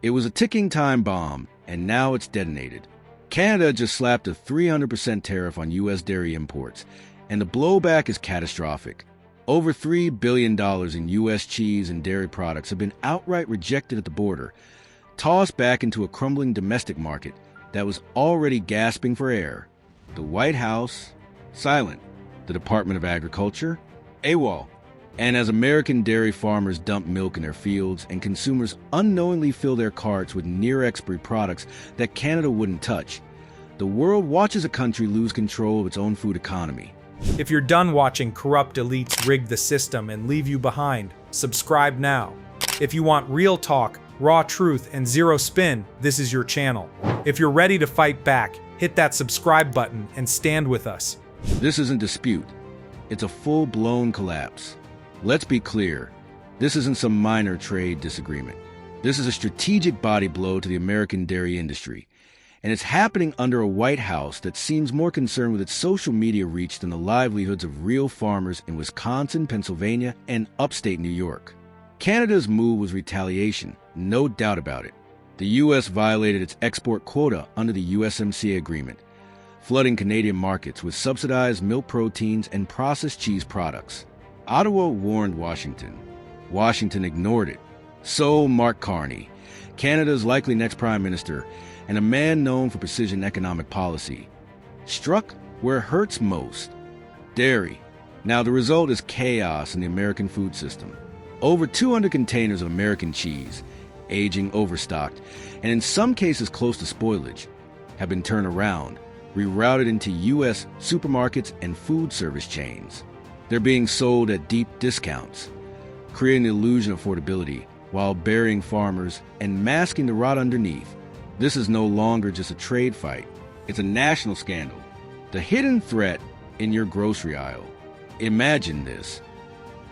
It was a ticking time bomb, and now it's detonated. Canada just slapped a 300% tariff on U.S. dairy imports, and the blowback is catastrophic. Over $3 billion in U.S. cheese and dairy products have been outright rejected at the border, tossed back into a crumbling domestic market that was already gasping for air. The White House, silent. The Department of Agriculture, AWOL. And as American dairy farmers dump milk in their fields and consumers unknowingly fill their carts with near-expiry products that Canada wouldn't touch, the world watches a country lose control of its own food economy. If you're done watching corrupt elites rig the system and leave you behind, subscribe now. If you want real talk, raw truth, and zero spin, this is your channel. If you're ready to fight back, hit that subscribe button and stand with us. This isn't dispute. It's a full-blown collapse. Let's be clear. This isn't some minor trade disagreement. This is a strategic body blow to the American dairy industry. And it's happening under a White House that seems more concerned with its social media reach than the livelihoods of real farmers in Wisconsin, Pennsylvania, and upstate New York. Canada's move was retaliation, no doubt about it. The U.S. violated its export quota under the USMCA agreement, flooding Canadian markets with subsidized milk proteins and processed cheese products. Ottawa warned Washington. Washington ignored it. So Mark Carney, Canada's likely next prime minister, and a man known for precision economic policy, struck where it hurts most: dairy. Now the result is chaos in the American food system. Over 200 containers of American cheese, aging, overstocked, and in some cases close to spoilage, have been turned around, rerouted into U.S. supermarkets and food service chains. They're being sold at deep discounts, creating the illusion of affordability while burying farmers and masking the rot underneath. This is no longer just a trade fight. It's a national scandal. The hidden threat in your grocery aisle. Imagine this.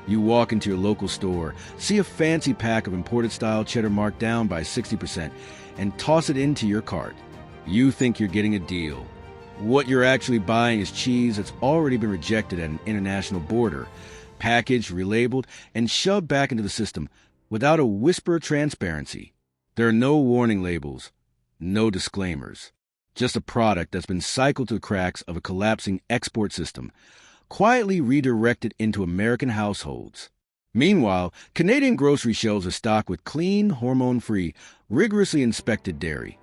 You walk into your local store, see a fancy pack of imported-style cheddar marked down by 60%, and toss it into your cart. You think you're getting a deal. What you're actually buying is cheese that's already been rejected at an international border, packaged, relabeled, and shoved back into the system without a whisper of transparency. There are no warning labels, no disclaimers. Just a product that's been cycled to the cracks of a collapsing export system, quietly redirected into American households. Meanwhile, Canadian grocery shelves are stocked with clean, hormone-free, rigorously inspected dairy,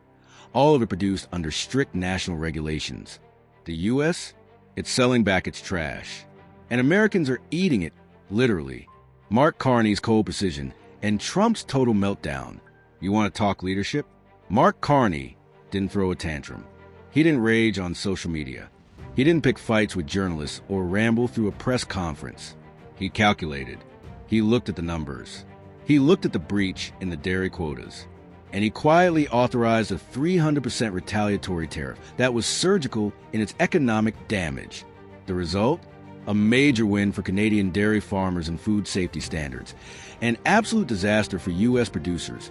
all of it produced under strict national regulations. The U.S., it's selling back its trash. And Americans are eating it, literally. Mark Carney's cold precision and Trump's total meltdown. You want to talk leadership? Mark Carney didn't throw a tantrum. He didn't rage on social media. He didn't pick fights with journalists or ramble through a press conference. He calculated. He looked at the numbers. He looked at the breach in the dairy quotas. And he quietly authorized a 300% retaliatory tariff that was surgical in its economic damage. The result? A major win for Canadian dairy farmers and food safety standards. An absolute disaster for U.S. producers,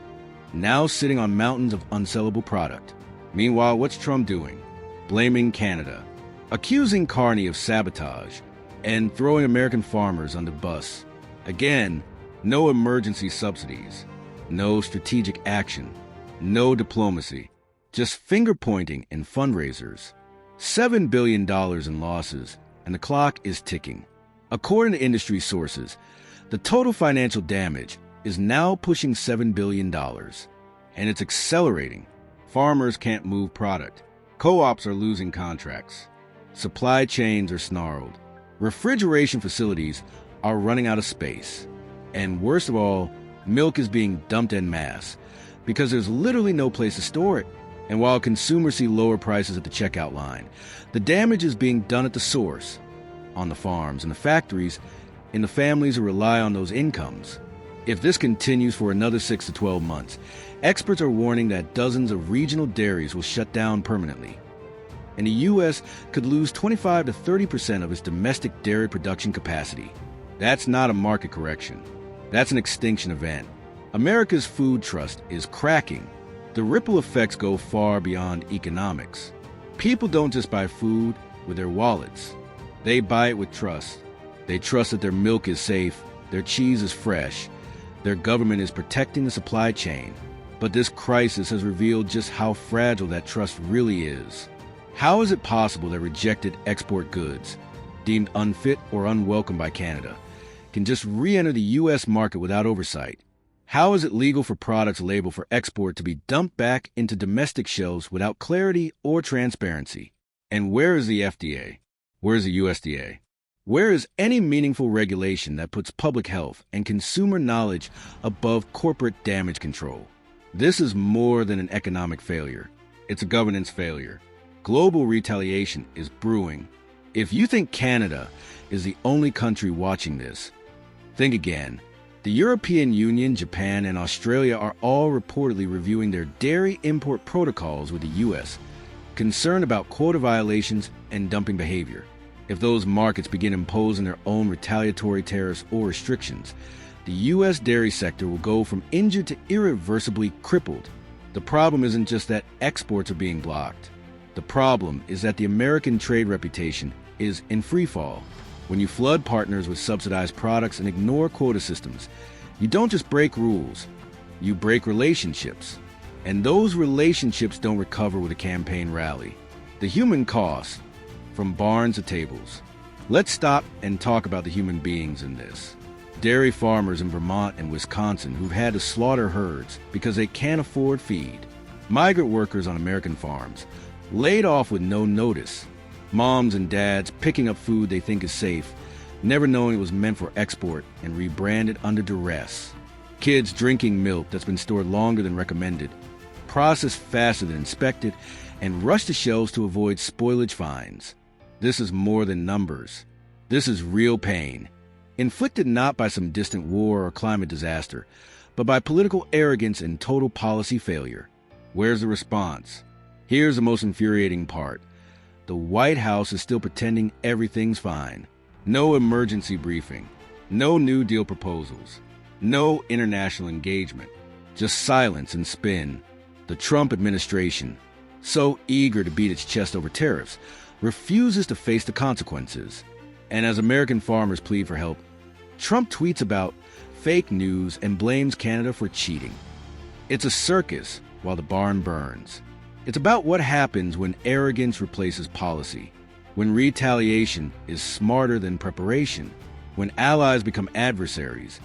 now sitting on mountains of unsellable product. Meanwhile, what's Trump doing? Blaming Canada, accusing Carney of sabotage, and throwing American farmers on the bus. Again, no emergency subsidies, no strategic action, no diplomacy, just finger-pointing and fundraisers. $7 billion in losses, and the clock is ticking. According to industry sources, the total financial damage is now pushing $7 billion, and it's accelerating. Farmers can't move product. Co-ops are losing contracts. Supply chains are snarled. Refrigeration facilities are running out of space. And worst of all, milk is being dumped en masse because there's literally no place to store it. And while consumers see lower prices at the checkout line, the damage is being done at the source, on the farms and the factories, in the families who rely on those incomes. If this continues for another 6 to 12 months, experts are warning that dozens of regional dairies will shut down permanently. And the U.S. could lose 25 to 30% of its domestic dairy production capacity. That's not a market correction. That's an extinction event. America's food trust is cracking. The ripple effects go far beyond economics. People don't just buy food with their wallets. They buy it with trust. They trust that their milk is safe, their cheese is fresh, their government is protecting the supply chain. But this crisis has revealed just how fragile that trust really is. How is it possible that rejected export goods, deemed unfit or unwelcome by Canada, can just re-enter the U.S. market without oversight? How is it legal for products labeled for export to be dumped back into domestic shelves without clarity or transparency? And where is the FDA? Where is the USDA? Where is any meaningful regulation that puts public health and consumer knowledge above corporate damage control? This is more than an economic failure. It's a governance failure. Global retaliation is brewing. If you think Canada is the only country watching this, think again. The European Union, Japan, and Australia are all reportedly reviewing their dairy import protocols with the U.S., concerned about quota violations and dumping behavior. If those markets begin imposing their own retaliatory tariffs or restrictions, the U.S. dairy sector will go from injured to irreversibly crippled. The problem isn't just that exports are being blocked. The problem is that the American trade reputation is in freefall. When you flood partners with subsidized products and ignore quota systems, you don't just break rules, you break relationships. And those relationships don't recover with a campaign rally. The human cost, from barns to tables. Let's stop and talk about the human beings in this. Dairy farmers in Vermont and Wisconsin who've had to slaughter herds because they can't afford feed. Migrant workers on American farms, laid off with no notice. Moms and dads picking up food they think is safe, never knowing it was meant for export and rebranded under duress. Kids drinking milk that's been stored longer than recommended, processed faster than inspected, and rushed to shelves to avoid spoilage fines. This is more than numbers. This is real pain, inflicted not by some distant war or climate disaster, but by political arrogance and total policy failure. Where's the response? Here's the most infuriating part. The White House is still pretending everything's fine. No emergency briefing, no New Deal proposals, no international engagement, just silence and spin. The Trump administration, so eager to beat its chest over tariffs, refuses to face the consequences. And as American farmers plead for help, Trump tweets about fake news and blames Canada for cheating. It's a circus while the barn burns. It's about what happens when arrogance replaces policy, when retaliation is smarter than preparation, when allies become adversaries,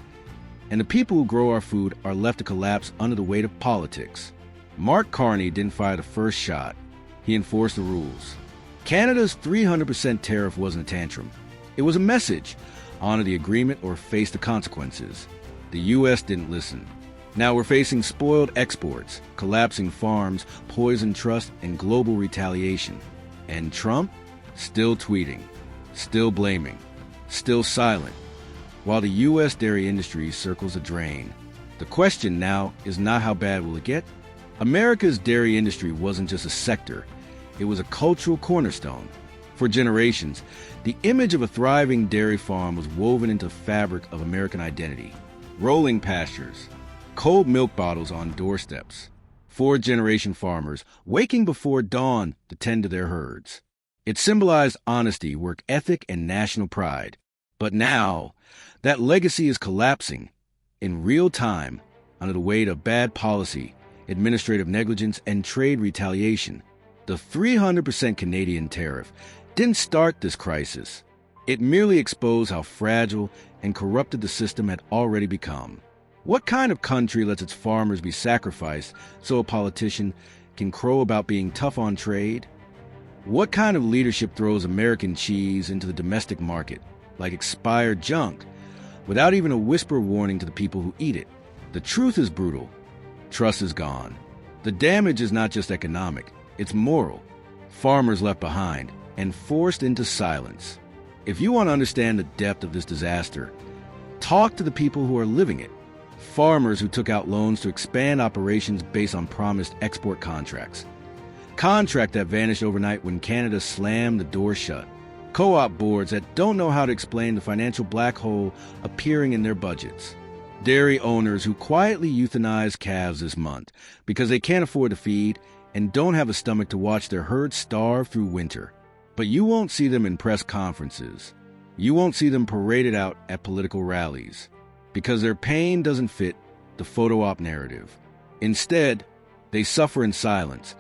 and the people who grow our food are left to collapse under the weight of politics. Mark Carney didn't fire the first shot. He enforced the rules. Canada's 300% tariff wasn't a tantrum. It was a message. Honor the agreement or face the consequences. The U.S. didn't listen. Now we're facing spoiled exports, collapsing farms, poisoned trust, and global retaliation. And Trump? Still tweeting, still blaming, still silent, while the U.S. dairy industry circles a drain. The question now is not how bad will it get? America's dairy industry wasn't just a sector. It was a cultural cornerstone. For generations, the image of a thriving dairy farm was woven into the fabric of American identity. Rolling pastures, cold milk bottles on doorsteps, fourth-generation farmers waking before dawn to tend to their herds. It symbolized honesty, work ethic, and national pride. But now, that legacy is collapsing in real time under the weight of bad policy, administrative negligence, and trade retaliation. The 300% Canadian tariff didn't start this crisis. It merely exposed how fragile and corrupted the system had already become. What kind of country lets its farmers be sacrificed so a politician can crow about being tough on trade? What kind of leadership throws American cheese into the domestic market like expired junk without even a whisper warning to the people who eat it? The truth is brutal. Trust is gone. The damage is not just economic, it's moral. Farmers left behind and forced into silence. If you want to understand the depth of this disaster, talk to the people who are living it. Farmers who took out loans to expand operations based on promised export contracts. Contract that vanished overnight when Canada slammed the door shut. Co-op boards that don't know how to explain the financial black hole appearing in their budgets. Dairy owners who quietly euthanize calves this month because they can't afford to feed and don't have a stomach to watch their herd starve through winter. But you won't see them in press conferences. You won't see them paraded out at political rallies because their pain doesn't fit the photo op narrative. Instead, they suffer in silence,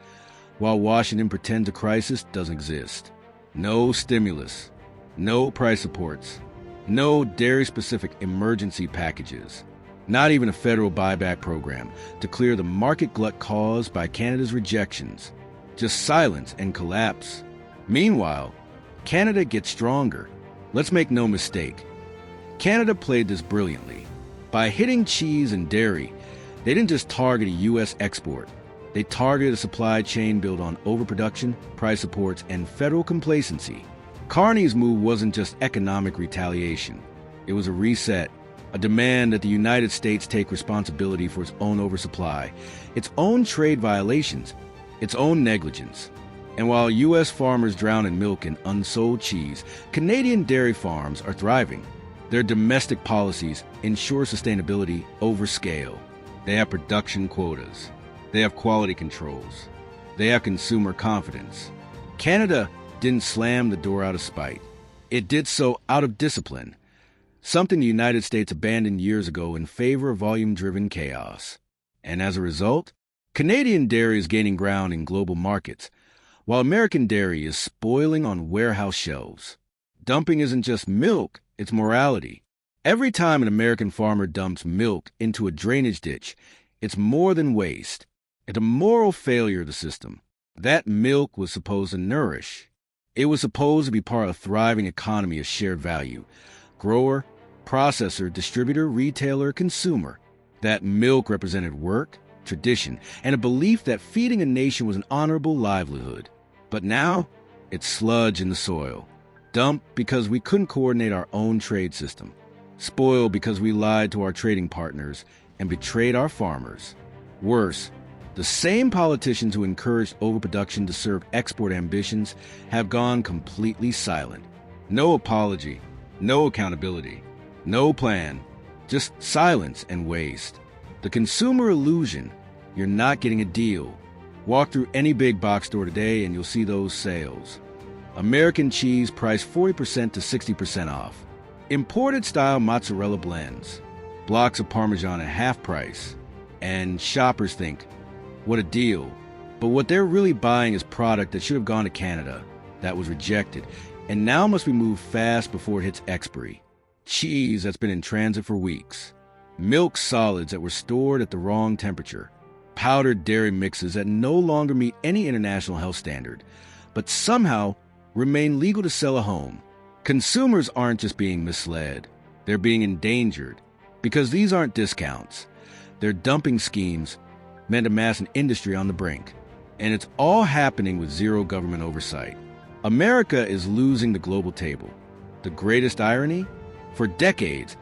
while Washington pretends a crisis doesn't exist. No stimulus, no price supports, no dairy-specific emergency packages, not even a federal buyback program to clear the market glut caused by Canada's rejections. Just silence and collapse. Meanwhile, Canada gets stronger. Let's make no mistake. Canada played this brilliantly. By hitting cheese and dairy, they didn't just target a U.S. export. They targeted a supply chain built on overproduction, price supports, and federal complacency. Carney's move wasn't just economic retaliation. It was a reset, a demand that the United States take responsibility for its own oversupply, its own trade violations, its own negligence. And while U.S. farmers drown in milk and unsold cheese, Canadian dairy farms are thriving. Their domestic policies ensure sustainability over scale. They have production quotas. They have quality controls. They have consumer confidence. Canada didn't slam the door out of spite. It did so out of discipline, something the United States abandoned years ago in favor of volume-driven chaos. And as a result, Canadian dairy is gaining ground in global markets, while American dairy is spoiling on warehouse shelves. Dumping isn't just milk, it's morality. Every time an American farmer dumps milk into a drainage ditch, it's more than waste. It's a moral failure of the system. That milk was supposed to nourish. It was supposed to be part of a thriving economy of shared value. Grower, processor, distributor, retailer, consumer. That milk represented work, tradition, and a belief that feeding a nation was an honorable livelihood. But now, it's sludge in the soil. Dumped because we couldn't coordinate our own trade system. Spoiled because we lied to our trading partners and betrayed our farmers. Worse, the same politicians who encouraged overproduction to serve export ambitions have gone completely silent. No apology, no accountability, no plan, just silence and waste. The consumer illusion, you're not getting a deal. Walk through any big box store today and you'll see those sales. American cheese priced 40% to 60% off. Imported style mozzarella blends. Blocks of Parmesan at half price. And shoppers think, what a deal. But what they're really buying is product that should have gone to Canada, that was rejected, and now must be moved fast before it hits expiry. Cheese that's been in transit for weeks. Milk solids that were stored at the wrong temperature. Powdered dairy mixes that no longer meet any international health standard, but somehow remain legal to sell at home. Consumers aren't just being misled, they're being endangered, because these aren't discounts. They're dumping schemes meant to amass an industry on the brink. And it's all happening with zero government oversight. America is losing the global table. The greatest irony? For decades,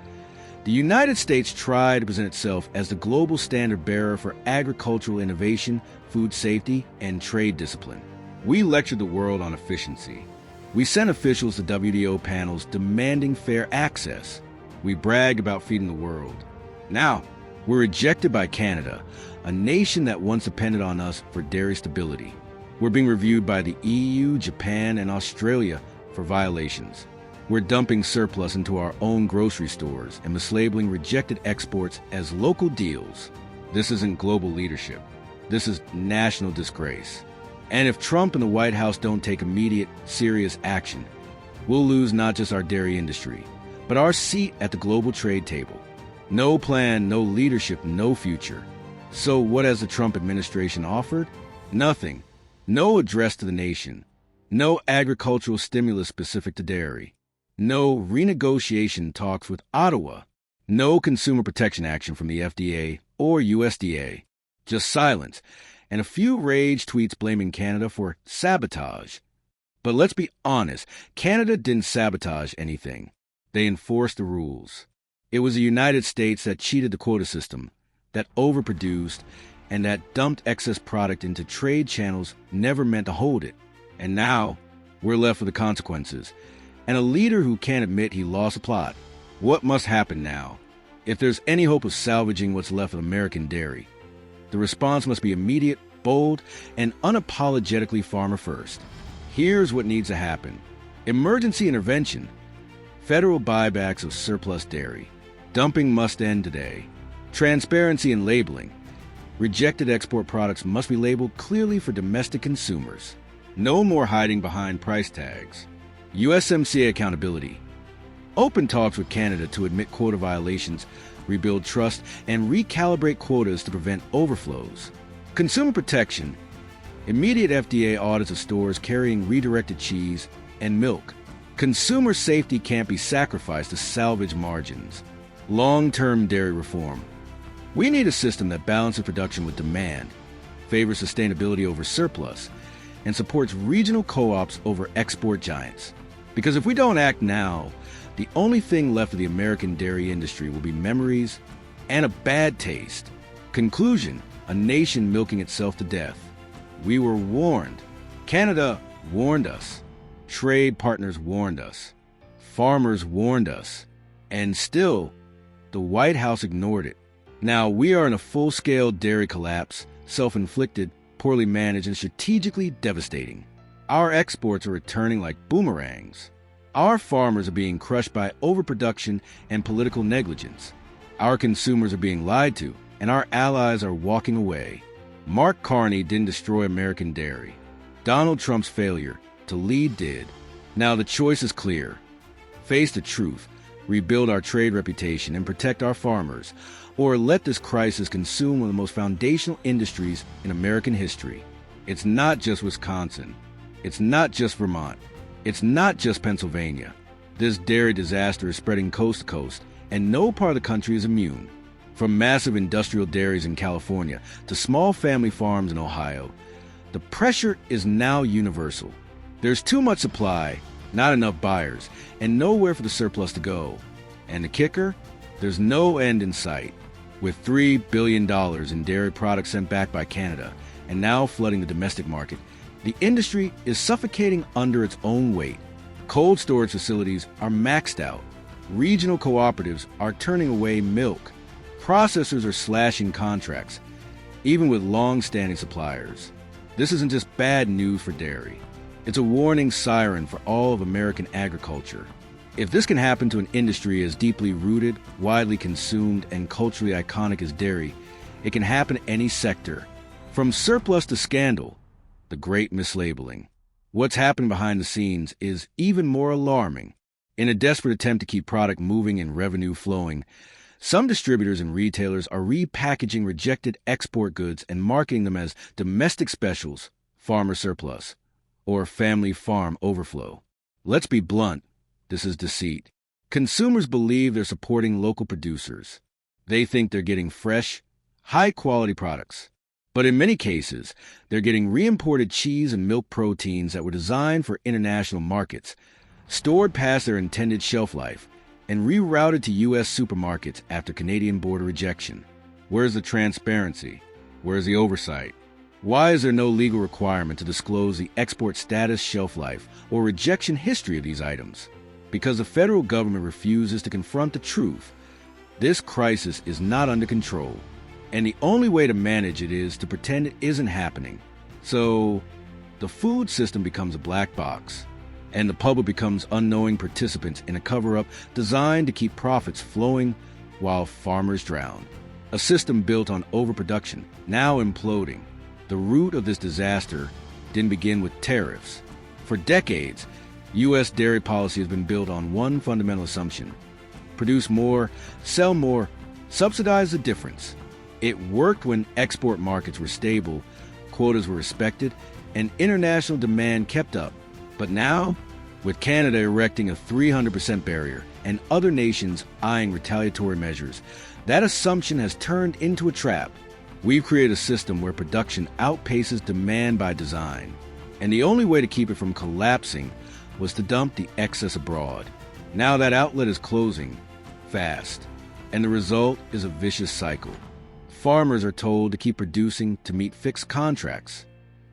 the United States tried to present itself as the global standard bearer for agricultural innovation, food safety, and trade discipline. We lectured the world on efficiency. We sent officials to WTO panels demanding fair access. We bragged about feeding the world. Now, we're rejected by Canada, a nation that once depended on us for dairy stability. We're being reviewed by the EU, Japan, and Australia for violations. We're dumping surplus into our own grocery stores and mislabeling rejected exports as local deals. This isn't global leadership. This is national disgrace. And if Trump and the White House don't take immediate, serious action, we'll lose not just our dairy industry, but our seat at the global trade table. No plan, no leadership, no future. So what has the Trump administration offered? Nothing. No address to the nation. No agricultural stimulus specific to dairy. No renegotiation talks with Ottawa. No consumer protection action from the FDA or USDA. Just silence and a few rage tweets blaming Canada for sabotage. But let's be honest, Canada didn't sabotage anything. They enforced the rules. It was the United States that cheated the quota system, that overproduced, and that dumped excess product into trade channels never meant to hold it. And now, we're left with the consequences, and a leader who can't admit he lost a plot. What must happen now? If there's any hope of salvaging what's left of American dairy, the response must be immediate, bold, and unapologetically farmer first. Here's what needs to happen. Emergency intervention. Federal buybacks of surplus dairy. Dumping must end today. Transparency in labeling. Rejected export products must be labeled clearly for domestic consumers. No more hiding behind price tags. USMCA accountability. Open talks with Canada to admit quota violations, rebuild trust, and recalibrate quotas to prevent overflows. Consumer protection. Immediate FDA audits of stores carrying redirected cheese and milk. Consumer safety can't be sacrificed to salvage margins. Long-term dairy reform. We need a system that balances production with demand, favors sustainability over surplus, and supports regional co-ops over export giants. Because if we don't act now, the only thing left of the American dairy industry will be memories and a bad taste. Conclusion: a nation milking itself to death. We were warned. Canada warned us. Trade partners warned us. Farmers warned us. And still, the White House ignored it. Now we are in a full-scale dairy collapse, self-inflicted, poorly managed, and strategically devastating. Our exports are returning like boomerangs. Our farmers are being crushed by overproduction and political negligence. Our consumers are being lied to, and our allies are walking away. Mark Carney didn't destroy American dairy. Donald Trump's failure to lead did. Now the choice is clear. Face the truth, rebuild our trade reputation, and protect our farmers, or let this crisis consume one of the most foundational industries in American history. It's not just Wisconsin. It's not just Vermont. It's not just Pennsylvania. This dairy disaster is spreading coast to coast, and no part of the country is immune. From massive industrial dairies in California to small family farms in Ohio, the pressure is now universal. There's too much supply, not enough buyers, and nowhere for the surplus to go. And the kicker? There's no end in sight. With $3 billion in dairy products sent back by Canada and now flooding the domestic market, the industry is suffocating under its own weight. Cold storage facilities are maxed out. Regional cooperatives are turning away milk. Processors are slashing contracts, even with long-standing suppliers. This isn't just bad news for dairy. It's a warning siren for all of American agriculture. If this can happen to an industry as deeply rooted, widely consumed, and culturally iconic as dairy, it can happen to any sector. From surplus to scandal, the great mislabeling. What's happening behind the scenes is even more alarming. In a desperate attempt to keep product moving and revenue flowing, some distributors and retailers are repackaging rejected export goods and marketing them as domestic specials, farmer surplus, or family farm overflow. Let's be blunt. This is deceit. Consumers believe they're supporting local producers. They think they're getting fresh, high-quality products. But in many cases, they're getting re-imported cheese and milk proteins that were designed for international markets, stored past their intended shelf life, and rerouted to U.S. supermarkets after Canadian border rejection. Where's the transparency? Where's the oversight? Why is there no legal requirement to disclose the export status, shelf life, or rejection history of these items? Because the federal government refuses to confront the truth. This crisis is not under control, and the only way to manage it is to pretend it isn't happening. So, the food system becomes a black box, and the public becomes unknowing participants in a cover-up designed to keep profits flowing while farmers drown. A system built on overproduction, now imploding. The root of this disaster didn't begin with tariffs. For decades, U.S. dairy policy has been built on one fundamental assumption: produce more, sell more, subsidize the difference. It worked when export markets were stable, quotas were respected, and international demand kept up. But now, with Canada erecting a 300% barrier and other nations eyeing retaliatory measures, that assumption has turned into a trap. We've created a system where production outpaces demand by design, and the only way to keep it from collapsing was to dump the excess abroad. Now that outlet is closing fast, and the result is a vicious cycle. Farmers are told to keep producing to meet fixed contracts.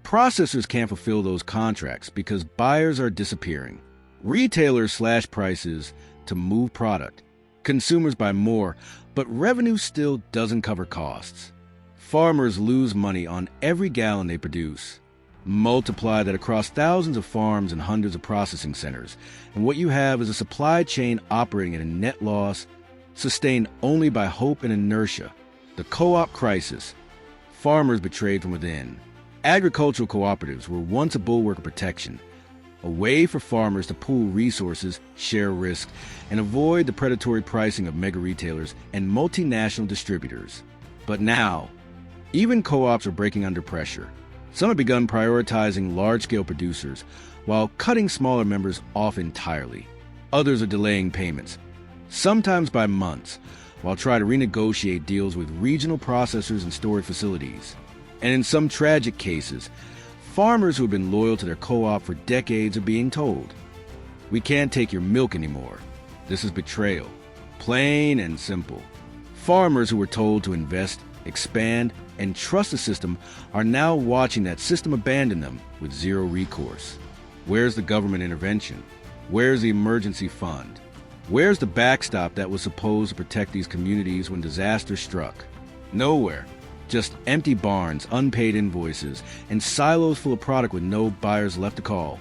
Processors can't fulfill those contracts because buyers are disappearing. Retailers slash prices to move product. Consumers buy more, but revenue still doesn't cover costs. Farmers lose money on every gallon they produce. Multiply that across thousands of farms and hundreds of processing centers, and what you have is a supply chain operating at a net loss, sustained only by hope and inertia. The co-op crisis. farmers betrayed from within. Agricultural cooperatives were once a bulwark of protection, a way for farmers to pool resources, share risk, and avoid the predatory pricing of mega retailers and multinational distributors. But now, even co-ops are breaking under pressure. Some have begun prioritizing large-scale producers while cutting smaller members off entirely. Others are delaying payments, sometimes by months, while trying to renegotiate deals with regional processors and storage facilities. And in some tragic cases, farmers who have been loyal to their co-op for decades are being told, "We can't take your milk anymore." This is betrayal, plain and simple. Farmers who were told to invest, expand, and trust the system are now watching that system abandon them with zero recourse. Where's the government intervention? Where's the emergency fund? Where's the backstop that was supposed to protect these communities when disaster struck? Nowhere. Just empty barns, unpaid invoices, and silos full of product with no buyers left to call.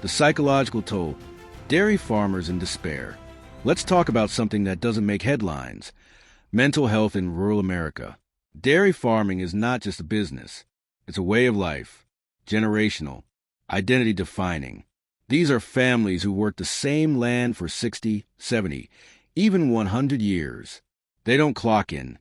The psychological toll. Dairy farmers in despair. Let's talk about something that doesn't make headlines. Mental health in rural America. Dairy farming is not just a business. It's a way of life. Generational. Identity defining. These are families who work the same land for 60, 70, even 100 years. They don't clock in.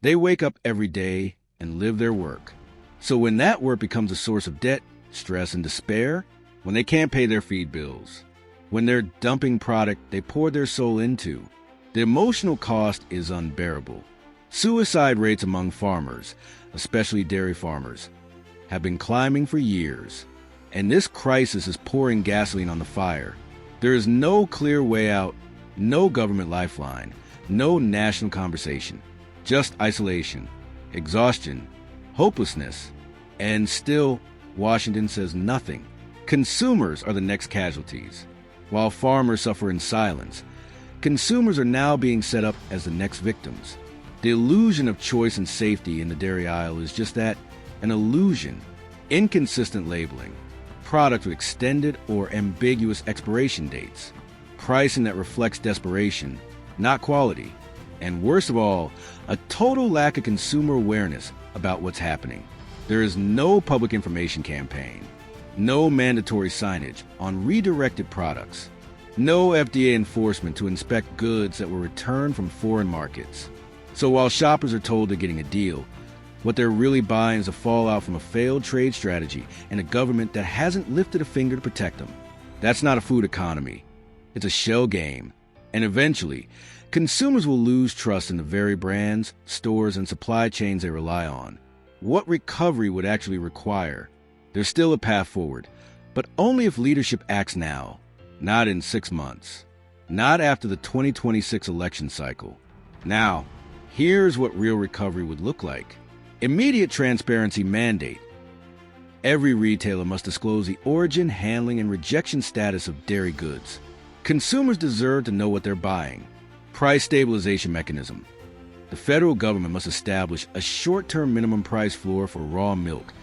They wake up every day and live their work. So when that work becomes a source of debt, stress, and despair, when they can't pay their feed bills, when they're dumping product they poured their soul into, the emotional cost is unbearable. Suicide rates among farmers, especially dairy farmers, have been climbing for years. And this crisis is pouring gasoline on the fire. There is no clear way out, no government lifeline, no national conversation. Just isolation, exhaustion, hopelessness, and still, Washington says nothing. Consumers are the next casualties. While farmers suffer in silence, consumers are now being set up as the next victims. The illusion of choice and safety in the dairy aisle is just that, an illusion. Inconsistent labeling, product with extended or ambiguous expiration dates, pricing that reflects desperation, not quality, and worst of all, a total lack of consumer awareness about what's happening. There is no public information campaign, no mandatory signage on redirected products, no FDA enforcement to inspect goods that were returned from foreign markets. So while shoppers are told they're getting a deal, what they're really buying is a fallout from a failed trade strategy and a government that hasn't lifted a finger to protect them. That's not a food economy. It's a shell game. And eventually, consumers will lose trust in the very brands, stores, and supply chains they rely on. What recovery would actually require? There's still a path forward, but only if leadership acts now, not in 6 months, not after the 2026 election cycle. Now, here's what real recovery would look like. Immediate transparency mandate. Every retailer must disclose the origin, handling, and rejection status of dairy goods. Consumers deserve to know what they're buying. Price stabilization mechanism. The federal government must establish a short-term minimum price floor for raw milk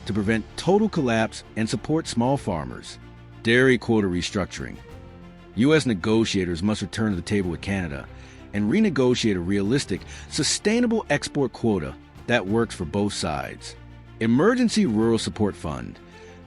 to prevent total collapse and support small farmers. Dairy quota restructuring. U.S. negotiators must return to the table with Canada and renegotiate a realistic, sustainable export quota that works for both sides. Emergency Rural Support Fund,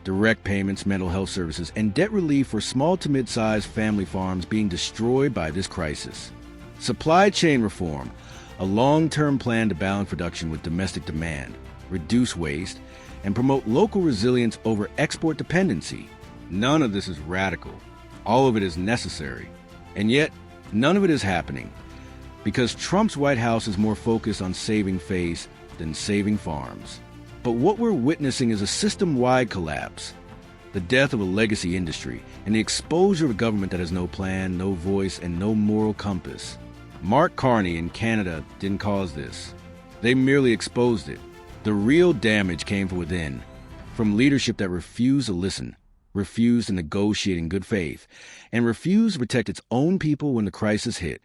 direct payments, mental health services, and debt relief for small to mid-sized family farms being destroyed by this crisis. Supply chain reform, a long-term plan to balance production with domestic demand, reduce waste, and promote local resilience over export dependency. None of this is radical. All of it is necessary. And yet, none of it is happening, because Trump's White House is more focused on saving face than saving farms. But what we're witnessing is a system-wide collapse, the death of a legacy industry, and the exposure of a government that has no plan, no voice, and no moral compass. Mark Carney in Canada didn't cause this. They merely exposed it. The real damage came from within, from leadership that refused to listen, refused to negotiate in good faith, and refused to protect its own people when the crisis hit.